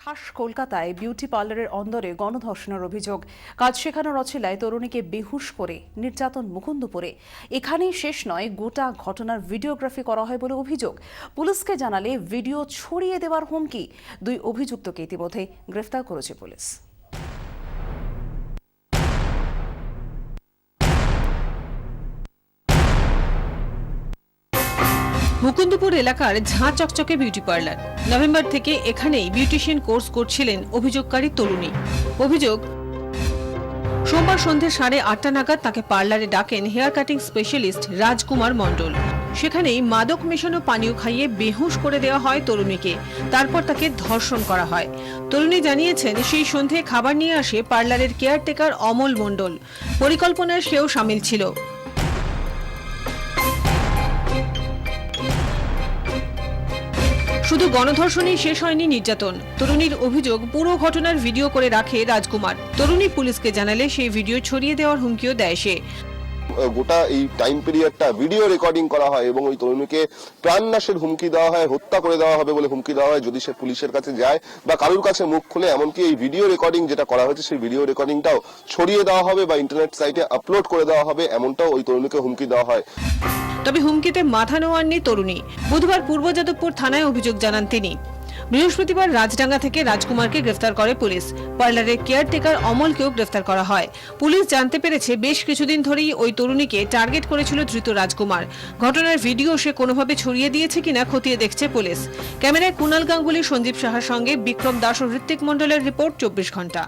খাস কলকাতায় বিউটি পার্লারের অন্দরে গণধর্ষণের অভিযোগ। কাজ শেখানোর অছিলায় তরুণীকে বেহুশ করে নির্যাতন মুকুন্দপুরে। এখানেই শেষ নয়, গোটা ঘটনার ভিডিওগ্রাফি করা হয় বলে অভিযোগ। পুলিশকে জানালে ভিডিও ছড়িয়ে দেওয়ার হুমকি। দুই অভিযুক্তকে ইতিমধ্যে গ্রেফতার করেছে পুলিশ। মুকুন্দপুর এলাকার ঝাঁ চকচকে বিউটি পার্লার। নভেম্বর থেকে এখানেই বিউটিশিয়ান কোর্স করছিলেন অভিযোগকারী তরুণী। অভিযোগ, সোমবার সন্ধ্যে 8:30 নাগাদ তাকে পার্লারে ডাকেন হেয়ার কাটিং স্পেশালিস্ট রাজকুমার মণ্ডল। সেখানেই মাদক মেশানো পানীয় খাইয়ে বেহুশ করে দেওয়া হয় তরুণীকে। তারপর তাকে ধর্ষণ করা হয়। তরুণী জানিয়েছেন, সেই সন্ধ্যে খাবার নিয়ে আসে পার্লারের কেয়ারটেকার অমল মণ্ডল। পরিকল্পনায় সেও সামিল ছিল। শুধু গণধর্ষণেই শেষ হয়নি নির্যাতন। তরুণীর অভিযোগ, পুরো ঘটনার ভিডিও করে রাখে রাজকুমার। তরুণী পুলিশকে জানালে সেই ভিডিও ছড়িয়ে দেওয়ার হুমকিও দেয় সে। গোটা এই টাইম পিরিয়ডটা ভিডিও রেকর্ডিং করা হয় এবং ওই তরুণীকে প্রাণনাশের হুমকি দেওয়া হয়, হত্যা করে দেওয়া হবে বলে হুমকি দেওয়া হয় যদি সে পুলিশের কাছে যায় বা কারোর কাছে মুখ খুলে। এমনকি এই ভিডিও রেকর্ডিং যেটা করা হয়েছে সেই ভিডিও রেকর্ডিংটাও ছড়িয়ে দেওয়া হবে বা ইন্টারনেট সাইটে আপলোড করে দেওয়া হবে, এমনটাও ওই তরুণীকে হুমকি দেওয়া হয়। তবে হুমকিতে মাথা নোয়াননি তরুণী। বুধবার পূর্ব যাদবপুর থানায় অভিযোগ জানান তিনি। বৃহস্পতিবার রাজডাঙ্গা থেকে রাজকুমারকে গ্রেফতার করে পুলিশ। পার্লারের কেয়ারটেকার অমলকেও গ্রেফতার করা হয়। পুলিশ জানতে পেরেছে, বেশ কিছুদিন ধরেই ওই তরুণীকে টার্গেট করেছিল ধৃত রাজকুমার। ঘটনার ভিডিও সে কোনোভাবে ছড়িয়ে দিয়েছে কিনা খতিয়ে দেখছে পুলিশ। ক্যামেরায় কুণাল গাঙ্গুলি, সঞ্জীব সাহার সঙ্গে বিক্রম দাস ও ঋত্বিক মণ্ডলের রিপোর্ট, 24 ঘন্টা।